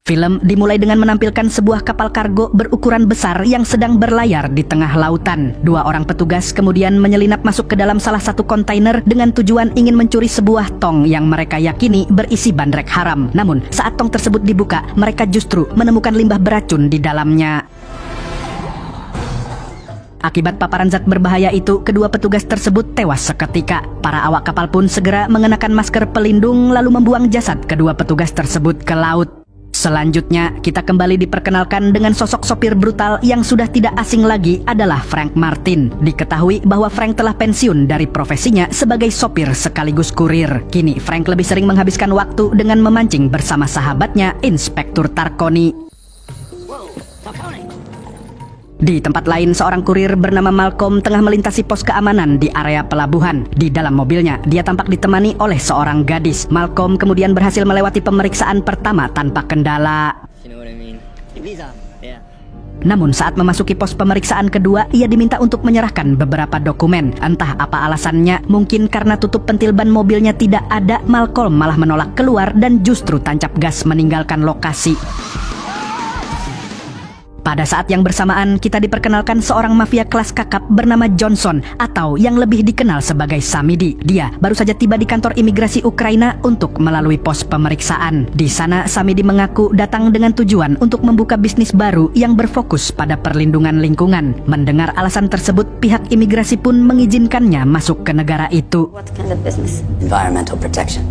Film dimulai dengan menampilkan sebuah kapal kargo berukuran besar yang sedang berlayar di tengah lautan. Dua orang petugas kemudian menyelinap masuk ke dalam salah satu kontainer dengan tujuan ingin mencuri sebuah tong yang mereka yakini berisi bandrek haram. Namun, saat tong tersebut dibuka, mereka justru menemukan limbah beracun di dalamnya. Akibat paparan zat berbahaya itu, kedua petugas tersebut tewas seketika. Para awak kapal pun segera mengenakan masker pelindung lalu membuang jasad kedua petugas tersebut ke laut. Selanjutnya, kita kembali diperkenalkan dengan sosok sopir brutal yang sudah tidak asing lagi adalah Frank Martin. Diketahui bahwa Frank telah pensiun dari profesinya sebagai sopir sekaligus kurir. Kini, Frank lebih sering menghabiskan waktu dengan memancing bersama sahabatnya, Inspektur Tarconi. Di tempat lain, seorang kurir bernama Malcolm tengah melintasi pos keamanan di area pelabuhan. Di dalam mobilnya, dia tampak ditemani oleh seorang gadis. Malcolm kemudian berhasil melewati pemeriksaan pertama tanpa kendala. Namun saat memasuki pos pemeriksaan kedua, ia diminta untuk menyerahkan beberapa dokumen. Entah apa alasannya, mungkin karena tutup pentil ban mobilnya tidak ada, Malcolm malah menolak keluar dan justru tancap gas meninggalkan lokasi. Pada saat yang bersamaan, kita diperkenalkan seorang mafia kelas kakap bernama Johnson atau yang lebih dikenal sebagai Samidi. Dia baru saja tiba di kantor imigrasi Ukraina untuk melalui pos pemeriksaan. Di sana, Samidi mengaku datang dengan tujuan untuk membuka bisnis baru yang berfokus pada perlindungan lingkungan. Mendengar alasan tersebut, pihak imigrasi pun mengizinkannya masuk ke negara itu. What kind of business? Environmental protection.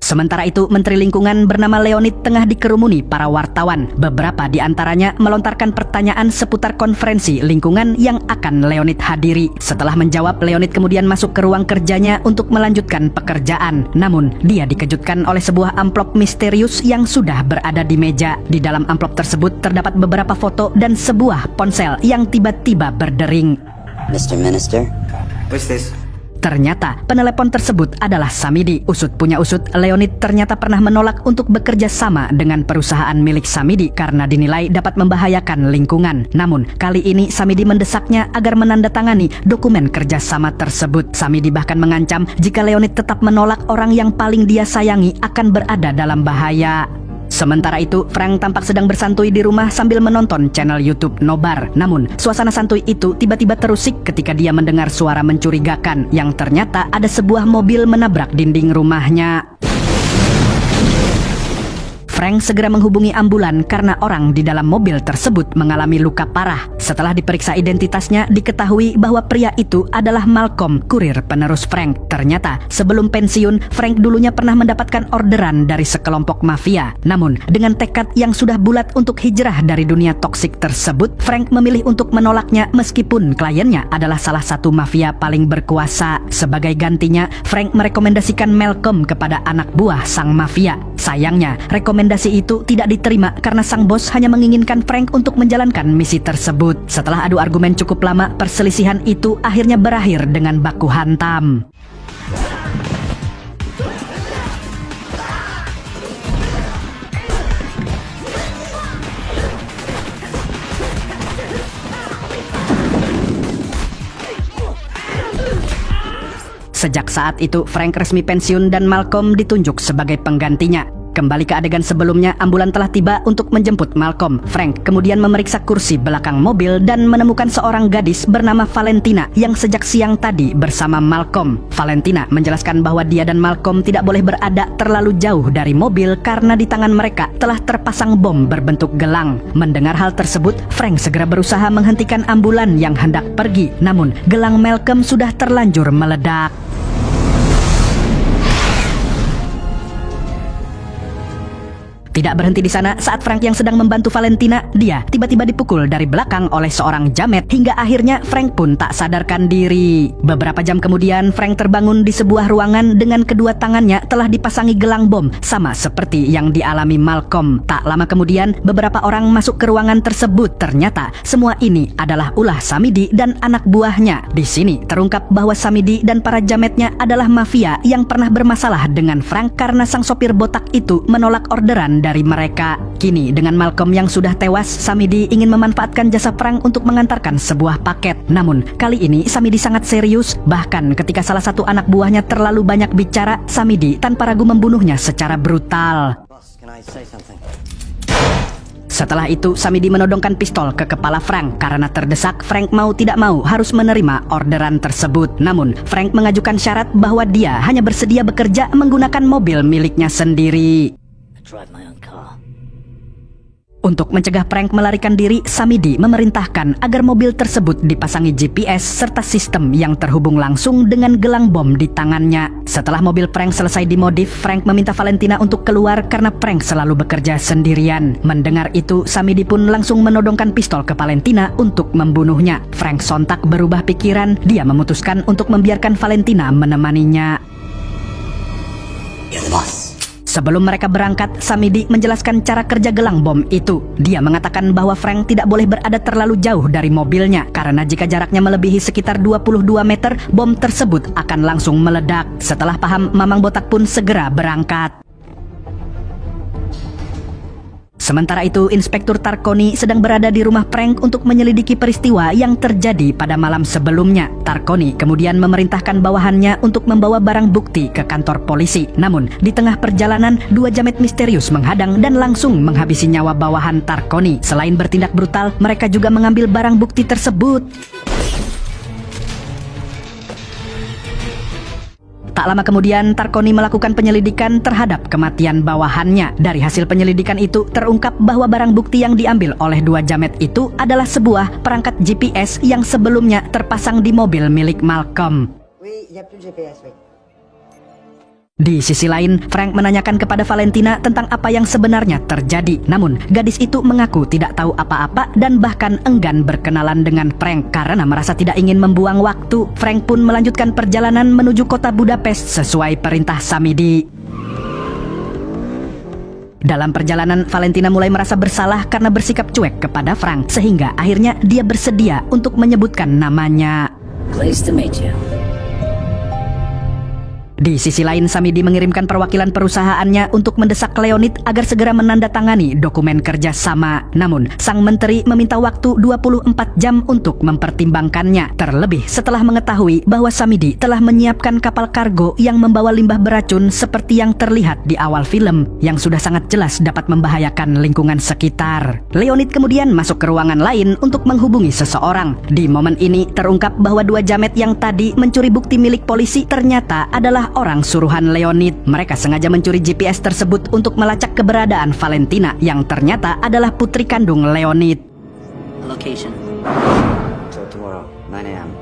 Sementara itu, Menteri Lingkungan bernama Leonid tengah dikerumuni para wartawan. Beberapa di antaranya melontarkan pertanyaan seputar konferensi lingkungan yang akan Leonid hadiri. Setelah menjawab, Leonid kemudian masuk ke ruang kerjanya untuk melanjutkan pekerjaan. Namun, dia dikejutkan oleh sebuah amplop misterius yang sudah berada di meja. Di dalam amplop tersebut terdapat beberapa foto dan sebuah ponsel yang tiba-tiba berdering. Mr. Minister? What's this? Ternyata penelepon tersebut adalah Samidi. Usut punya usut, Leonid ternyata pernah menolak untuk bekerja sama dengan perusahaan milik Samidi karena dinilai dapat membahayakan lingkungan. Namun, kali ini Samidi mendesaknya agar menandatangani dokumen kerjasama tersebut. Samidi bahkan mengancam jika Leonid tetap menolak, orang yang paling dia sayangi akan berada dalam bahaya. Sementara itu, Frank tampak sedang bersantui di rumah sambil menonton channel YouTube Nobar. Namun, suasana santuy itu tiba-tiba terusik ketika dia mendengar suara mencurigakan yang ternyata ada sebuah mobil menabrak dinding rumahnya. Frank segera menghubungi ambulan karena orang di dalam mobil tersebut mengalami luka parah. Setelah diperiksa identitasnya, diketahui bahwa pria itu adalah Malcolm, kurir penerus Frank. Ternyata, sebelum pensiun, Frank dulunya pernah mendapatkan orderan dari sekelompok mafia. Namun, dengan tekad yang sudah bulat untuk hijrah dari dunia toksik tersebut, Frank memilih untuk menolaknya meskipun kliennya adalah salah satu mafia paling berkuasa. Sebagai gantinya, Frank merekomendasikan Malcolm kepada anak buah sang mafia. Sayangnya, rekomendasi itu tidak diterima karena sang bos hanya menginginkan Frank untuk menjalankan misi tersebut. Setelah adu argumen cukup lama, perselisihan itu akhirnya berakhir dengan baku hantam. Sejak saat itu, Frank resmi pensiun dan Malcolm ditunjuk sebagai penggantinya. Kembali ke adegan sebelumnya, ambulan telah tiba untuk menjemput Malcolm. Frank kemudian memeriksa kursi belakang mobil dan menemukan seorang gadis bernama Valentina yang sejak siang tadi bersama Malcolm. Valentina menjelaskan bahwa dia dan Malcolm tidak boleh berada terlalu jauh dari mobil karena di tangan mereka telah terpasang bom berbentuk gelang. Mendengar hal tersebut, Frank segera berusaha menghentikan ambulan yang hendak pergi. Namun, gelang Malcolm sudah terlanjur meledak. Tidak berhenti di sana, saat Frank yang sedang membantu Valentina, dia tiba-tiba dipukul dari belakang oleh seorang jamet hingga akhirnya Frank pun tak sadarkan diri. Beberapa jam kemudian, Frank terbangun di sebuah ruangan dengan kedua tangannya telah dipasangi gelang bom, sama seperti yang dialami Malcolm. Tak lama kemudian, beberapa orang masuk ke ruangan tersebut. Ternyata semua ini adalah ulah Samidi dan anak buahnya. Di sini terungkap bahwa Samidi dan para jametnya adalah mafia yang pernah bermasalah dengan Frank karena sang sopir botak itu menolak orderan dari mereka. Kini dengan Malcolm yang sudah tewas, Samidi ingin memanfaatkan jasa Frank untuk mengantarkan sebuah paket. Namun kali ini Samidi sangat serius. Bahkan ketika salah satu anak buahnya terlalu banyak bicara, Samidi tanpa ragu membunuhnya secara brutal. Boss, can I say something. Setelah itu, Samidi menodongkan pistol ke kepala Frank. Karena terdesak, Frank mau tidak mau harus menerima orderan tersebut. Namun, Frank mengajukan syarat bahwa dia hanya bersedia bekerja menggunakan mobil miliknya sendiri. I drive my own car. Untuk mencegah Frank melarikan diri, Samidi memerintahkan agar mobil tersebut dipasangi GPS serta sistem yang terhubung langsung dengan gelang bom di tangannya. Setelah mobil Frank selesai dimodif, Frank meminta Valentina untuk keluar karena Frank selalu bekerja sendirian. Mendengar itu, Samidi pun langsung menodongkan pistol ke Valentina untuk membunuhnya. Frank sontak berubah pikiran, dia memutuskan untuk membiarkan Valentina menemaninya. You're the boss. Sebelum mereka berangkat, Samidi menjelaskan cara kerja gelang bom itu. Dia mengatakan bahwa Frank tidak boleh berada terlalu jauh dari mobilnya, karena jika jaraknya melebihi sekitar 22 meter, bom tersebut akan langsung meledak. Setelah paham, Mamang Botak pun segera berangkat. Sementara itu, Inspektur Tarkoni sedang berada di rumah Frank untuk menyelidiki peristiwa yang terjadi pada malam sebelumnya. Tarkoni kemudian memerintahkan bawahannya untuk membawa barang bukti ke kantor polisi. Namun, di tengah perjalanan, dua jamet misterius menghadang dan langsung menghabisi nyawa bawahan Tarkoni. Selain bertindak brutal, mereka juga mengambil barang bukti tersebut. Tak lama kemudian, Tarkoni melakukan penyelidikan terhadap kematian bawahannya. Dari hasil penyelidikan itu, terungkap bahwa barang bukti yang diambil oleh dua jamet itu adalah sebuah perangkat GPS yang sebelumnya terpasang di mobil milik Malcolm. Oui, il n'y a plus de GPS, oui. Di sisi lain, Frank menanyakan kepada Valentina tentang apa yang sebenarnya terjadi. Namun, gadis itu mengaku tidak tahu apa-apa dan bahkan enggan berkenalan dengan Frank karena merasa tidak ingin membuang waktu. Frank pun melanjutkan perjalanan menuju kota Budapest sesuai perintah Samidi. Dalam perjalanan, Valentina mulai merasa bersalah karena bersikap cuek kepada Frank, sehingga akhirnya dia bersedia untuk menyebutkan namanya. Pleased to meet you. Di sisi lain, Samidi mengirimkan perwakilan perusahaannya untuk mendesak Leonid agar segera menandatangani dokumen kerjasama. Namun, sang menteri meminta waktu 24 jam untuk mempertimbangkannya. Terlebih setelah mengetahui bahwa Samidi telah menyiapkan kapal kargo yang membawa limbah beracun seperti yang terlihat di awal film, yang sudah sangat jelas dapat membahayakan lingkungan sekitar. Leonid kemudian masuk ke ruangan lain untuk menghubungi seseorang. Di momen ini, terungkap bahwa dua jamet yang tadi mencuri bukti milik polisi ternyata adalah orang suruhan Leonid. Mereka sengaja mencuri GPS tersebut untuk melacak keberadaan Valentina yang ternyata adalah putri kandung Leonid. Location. So tomorrow, 9 a.m.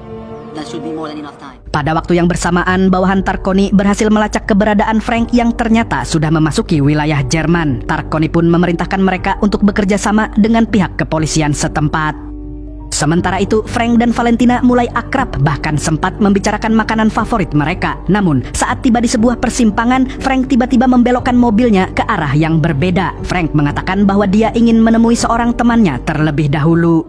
That should be more than enough time. Pada waktu yang bersamaan, bawahan Tarkoni berhasil melacak keberadaan Frank yang ternyata sudah memasuki wilayah Jerman. Tarkoni pun memerintahkan mereka untuk bekerja sama dengan pihak kepolisian setempat. Sementara itu, Frank dan Valentina mulai akrab, bahkan sempat membicarakan makanan favorit mereka. Namun, saat tiba di sebuah persimpangan, Frank tiba-tiba membelokkan mobilnya ke arah yang berbeda. Frank mengatakan bahwa dia ingin menemui seorang temannya terlebih dahulu.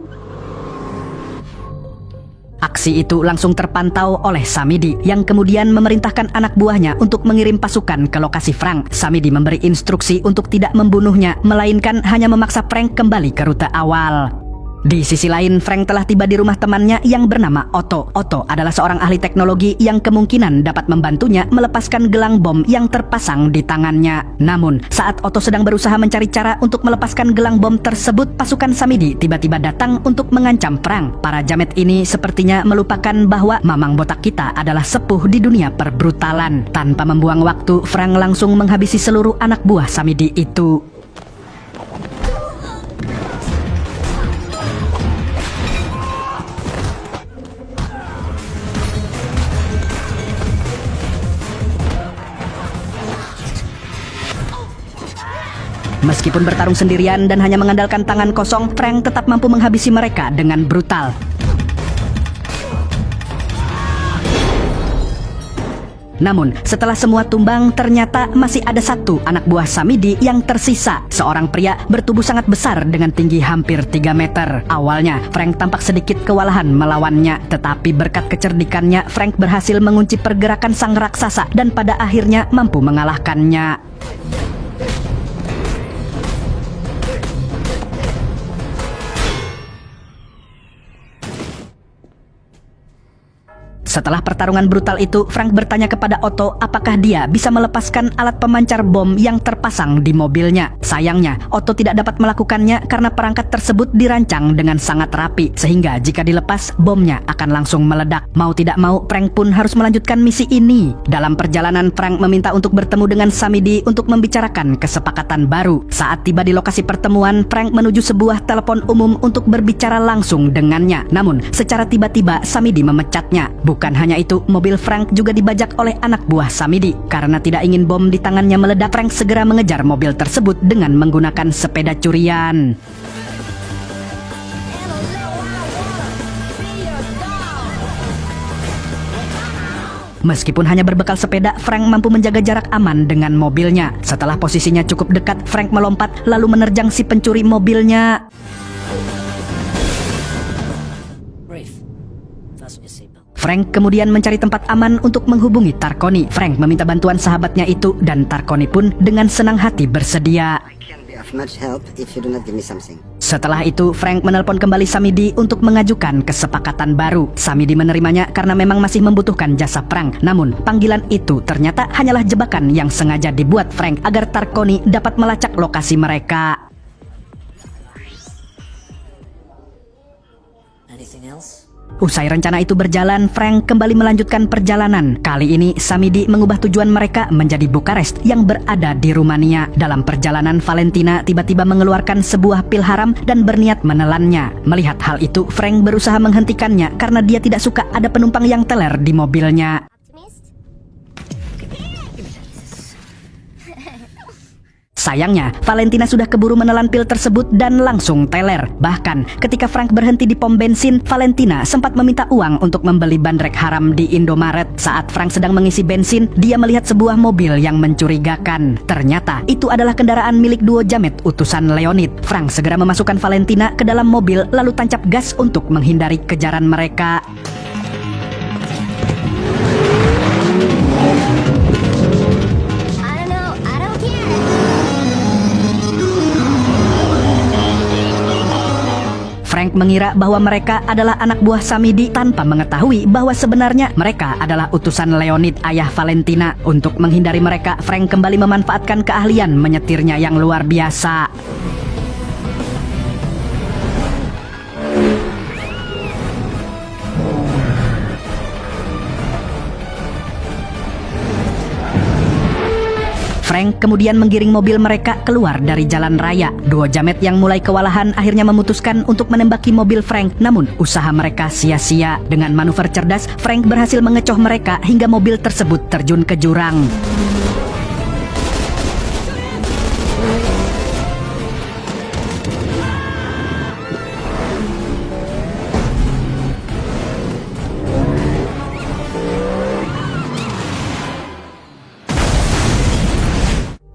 Aksi itu langsung terpantau oleh Samidi, yang kemudian memerintahkan anak buahnya untuk mengirim pasukan ke lokasi Frank. Samidi memberi instruksi untuk tidak membunuhnya, melainkan hanya memaksa Frank kembali ke rute awal. Di sisi lain, Frank telah tiba di rumah temannya yang bernama Otto. Otto adalah seorang ahli teknologi yang kemungkinan dapat membantunya melepaskan gelang bom yang terpasang di tangannya. Namun, saat Otto sedang berusaha mencari cara untuk melepaskan gelang bom tersebut, pasukan Samidi tiba-tiba datang untuk mengancam Frank. Para jamet ini sepertinya melupakan bahwa Mamang Botak kita adalah sepuh di dunia perbrutalan. Tanpa membuang waktu, Frank langsung menghabisi seluruh anak buah Samidi itu. Meskipun bertarung sendirian dan hanya mengandalkan tangan kosong, Frank tetap mampu menghabisi mereka dengan brutal. Namun, setelah semua tumbang, ternyata masih ada satu anak buah Samidi yang tersisa. Seorang pria bertubuh sangat besar dengan tinggi hampir 3 meter. Awalnya, Frank tampak sedikit kewalahan melawannya. Tetapi berkat kecerdikannya, Frank berhasil mengunci pergerakan sang raksasa dan pada akhirnya mampu mengalahkannya. Setelah pertarungan brutal itu, Frank bertanya kepada Otto apakah dia bisa melepaskan alat pemancar bom yang terpasang di mobilnya. Sayangnya, Otto tidak dapat melakukannya karena perangkat tersebut dirancang dengan sangat rapi, sehingga jika dilepas, bomnya akan langsung meledak. Mau tidak mau, Frank pun harus melanjutkan misi ini. Dalam perjalanan, Frank meminta untuk bertemu dengan Samidi untuk membicarakan kesepakatan baru. Saat tiba di lokasi pertemuan, Frank menuju sebuah telepon umum untuk berbicara langsung dengannya. Namun, secara tiba-tiba Samidi memecatnya. Bukan hanya itu, mobil Frank juga dibajak oleh anak buah Samidi. Karena tidak ingin bom di tangannya meledak, Frank segera mengejar mobil tersebut dengan menggunakan sepeda curian. Meskipun hanya berbekal sepeda, Frank mampu menjaga jarak aman dengan mobilnya. Setelah posisinya cukup dekat, Frank melompat lalu menerjang si pencuri mobilnya. Frank kemudian mencari tempat aman untuk menghubungi Tarkoni. Frank meminta bantuan sahabatnya itu dan Tarkoni pun dengan senang hati bersedia. Setelah itu, Frank menelpon kembali Samidi untuk mengajukan kesepakatan baru. Samidi menerimanya karena memang masih membutuhkan jasa Frank. Namun, panggilan itu ternyata hanyalah jebakan yang sengaja dibuat Frank agar Tarkoni dapat melacak lokasi mereka. Anything else? Usai rencana itu berjalan, Frank kembali melanjutkan perjalanan. Kali ini, Samidi mengubah tujuan mereka menjadi Bukares yang berada di Rumania. Dalam perjalanan, Valentina tiba-tiba mengeluarkan sebuah pil haram dan berniat menelannya. Melihat hal itu, Frank berusaha menghentikannya karena dia tidak suka ada penumpang yang teler di mobilnya. Sayangnya, Valentina sudah keburu menelan pil tersebut dan langsung teler. Bahkan, ketika Frank berhenti di pom bensin, Valentina sempat meminta uang untuk membeli bandrek haram di Indomaret. Saat Frank sedang mengisi bensin, dia melihat sebuah mobil yang mencurigakan. Ternyata, itu adalah kendaraan milik duo jamet utusan Leonid. Frank segera memasukkan Valentina ke dalam mobil lalu tancap gas untuk menghindari kejaran mereka. Frank mengira bahwa mereka adalah anak buah Samidi tanpa mengetahui bahwa sebenarnya mereka adalah utusan Leonid, ayah Valentina. Untuk menghindari mereka, Frank kembali memanfaatkan keahlian menyetirnya yang luar biasa. Frank kemudian menggiring mobil mereka keluar dari jalan raya. Duo jamet yang mulai kewalahan akhirnya memutuskan untuk menembaki mobil Frank. Namun, usaha mereka sia-sia. Dengan manuver cerdas, Frank berhasil mengecoh mereka hingga mobil tersebut terjun ke jurang.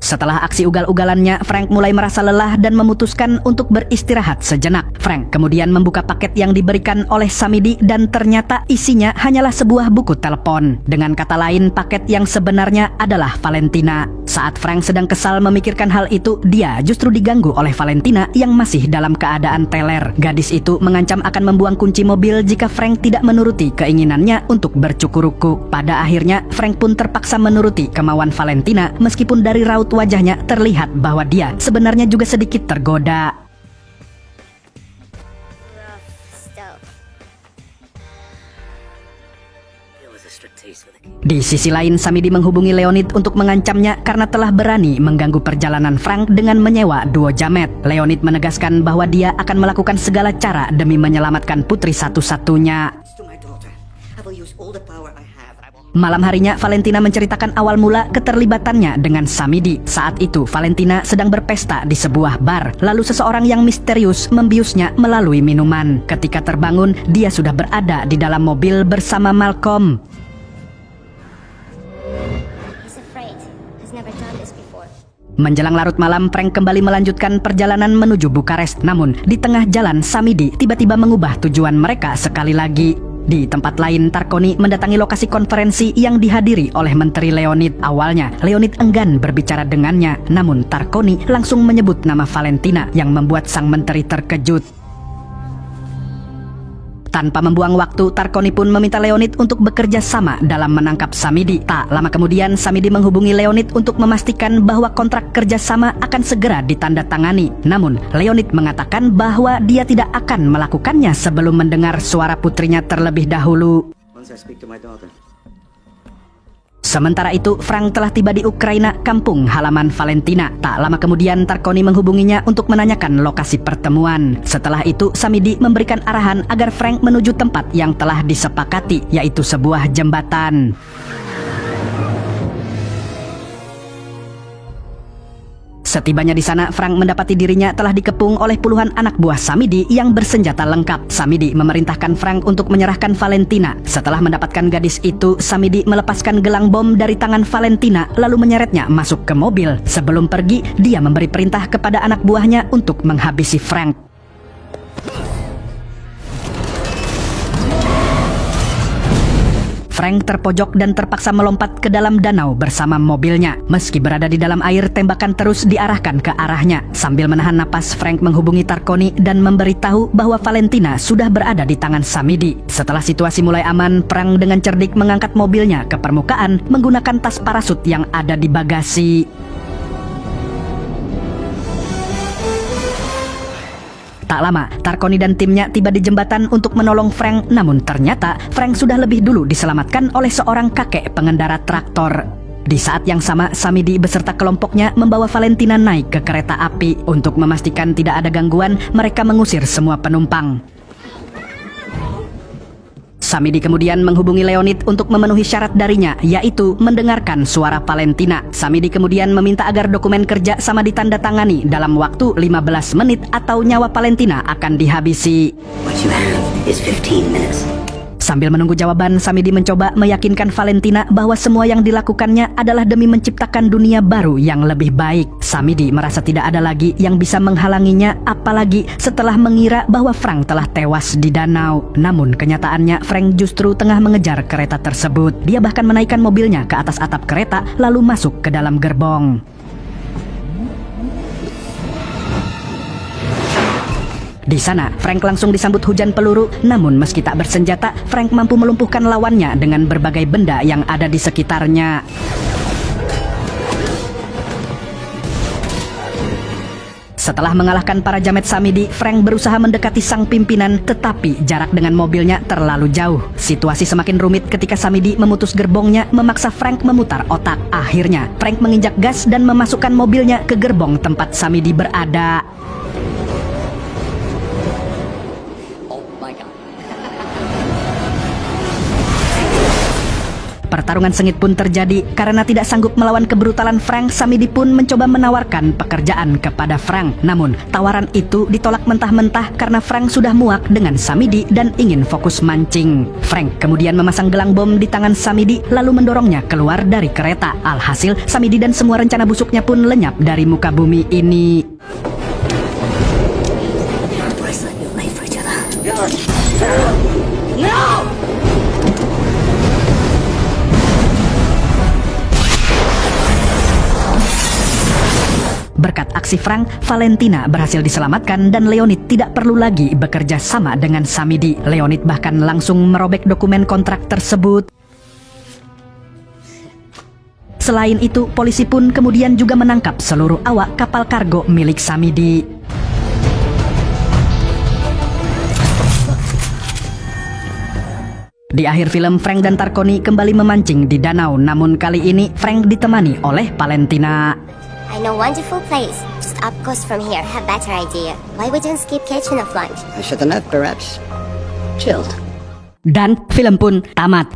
Setelah aksi ugal-ugalannya, Frank mulai merasa lelah dan memutuskan untuk beristirahat sejenak. Frank kemudian membuka paket yang diberikan oleh Samidi dan ternyata isinya hanyalah sebuah buku telepon. Dengan kata lain, paket yang sebenarnya adalah Valentina. Saat Frank sedang kesal memikirkan hal itu, dia justru diganggu oleh Valentina yang masih dalam keadaan teler. Gadis itu mengancam akan membuang kunci mobil jika Frank tidak menuruti keinginannya untuk bercukuruku. Pada akhirnya, Frank pun terpaksa menuruti kemauan Valentina meskipun dari raut wajahnya terlihat bahwa dia sebenarnya juga sedikit tergoda. Di sisi lain, Samidi menghubungi Leonid untuk mengancamnya karena telah berani mengganggu perjalanan Frank dengan menyewa duo jamet. Leonid menegaskan bahwa dia akan melakukan segala cara demi menyelamatkan putri satu-satunya. Malam harinya, Valentina menceritakan awal mula keterlibatannya dengan Samidi. Saat itu, Valentina sedang berpesta di sebuah bar. Lalu seseorang yang misterius membiusnya melalui minuman. Ketika terbangun, dia sudah berada di dalam mobil bersama Malcolm. Menjelang larut malam, Frank kembali melanjutkan perjalanan menuju Bukares. Namun, di tengah jalan, Samidi tiba-tiba mengubah tujuan mereka sekali lagi. Di tempat lain, Tarkoni mendatangi lokasi konferensi yang dihadiri oleh Menteri Leonid. Awalnya, Leonid enggan berbicara dengannya, namun Tarkoni langsung menyebut nama Valentina yang membuat sang menteri terkejut. Tanpa membuang waktu, Tarkoni pun meminta Leonid untuk bekerja sama dalam menangkap Samidi. Tak lama kemudian, Samidi menghubungi Leonid untuk memastikan bahwa kontrak kerjasama akan segera ditandatangani. Namun, Leonid mengatakan bahwa dia tidak akan melakukannya sebelum mendengar suara putrinya terlebih dahulu. Once I speak to my daughter. Sementara itu, Frank telah tiba di Ukraina, kampung halaman Valentina. Tak lama kemudian, Tarkoni menghubunginya untuk menanyakan lokasi pertemuan. Setelah itu, Samidi memberikan arahan agar Frank menuju tempat yang telah disepakati, yaitu sebuah jembatan. Setibanya di sana, Frank mendapati dirinya telah dikepung oleh puluhan anak buah Samidi yang bersenjata lengkap. Samidi memerintahkan Frank untuk menyerahkan Valentina. Setelah mendapatkan gadis itu, Samidi melepaskan gelang bom dari tangan Valentina lalu menyeretnya masuk ke mobil. Sebelum pergi, dia memberi perintah kepada anak buahnya untuk menghabisi Frank. Frank terpojok dan terpaksa melompat ke dalam danau bersama mobilnya. Meski berada di dalam air, tembakan terus diarahkan ke arahnya. Sambil menahan napas, Frank menghubungi Tarkoni dan memberitahu bahwa Valentina sudah berada di tangan Samidi. Setelah situasi mulai aman, Frank dengan cerdik mengangkat mobilnya ke permukaan menggunakan tas parasut yang ada di bagasi. Tak lama, Tarkoni dan timnya tiba di jembatan untuk menolong Frank, namun ternyata Frank sudah lebih dulu diselamatkan oleh seorang kakek pengendara traktor. Di saat yang sama, Samidi beserta kelompoknya membawa Valentina naik ke kereta api. Untuk memastikan tidak ada gangguan, mereka mengusir semua penumpang. Samidi kemudian menghubungi Leonid untuk memenuhi syarat darinya, yaitu mendengarkan suara Valentina. Samidi kemudian meminta agar dokumen kerja sama ditandatangani dalam waktu 15 menit atau nyawa Valentina akan dihabisi. What you have is 15 minutes. Sambil menunggu jawaban, Samidi mencoba meyakinkan Valentina bahwa semua yang dilakukannya adalah demi menciptakan dunia baru yang lebih baik. Samidi merasa tidak ada lagi yang bisa menghalanginya, apalagi setelah mengira bahwa Frank telah tewas di danau. Namun kenyataannya, Frank justru tengah mengejar kereta tersebut. Dia bahkan menaikkan mobilnya ke atas atap kereta lalu masuk ke dalam gerbong. Di sana, Frank langsung disambut hujan peluru, namun meski tak bersenjata, Frank mampu melumpuhkan lawannya dengan berbagai benda yang ada di sekitarnya. Setelah mengalahkan para jamet Samidi, Frank berusaha mendekati sang pimpinan, tetapi jarak dengan mobilnya terlalu jauh. Situasi semakin rumit ketika Samidi memutus gerbongnya, memaksa Frank memutar otak. Akhirnya, Frank menginjak gas dan memasukkan mobilnya ke gerbong tempat Samidi berada. Pertarungan sengit pun terjadi. Karena tidak sanggup melawan kebrutalan Frank, Samidi pun mencoba menawarkan pekerjaan kepada Frank. Namun, tawaran itu ditolak mentah-mentah karena Frank sudah muak dengan Samidi dan ingin fokus mancing. Frank kemudian memasang gelang bom di tangan Samidi lalu mendorongnya keluar dari kereta. Alhasil, Samidi dan semua rencana busuknya pun lenyap dari muka bumi ini. Berkat aksi Frank, Valentina berhasil diselamatkan dan Leonid tidak perlu lagi bekerja sama dengan Samidi. Leonid bahkan langsung merobek dokumen kontrak tersebut. Selain itu, polisi pun kemudian juga menangkap seluruh awak kapal kargo milik Samidi. Di akhir film, Frank dan Tarkoni kembali memancing di danau, namun kali ini Frank ditemani oleh Valentina. I know wonderful place, just up coast from here. Have better idea. Why we don't skip catching of lunch? I should have perhaps chilled. Dan film pun tamat.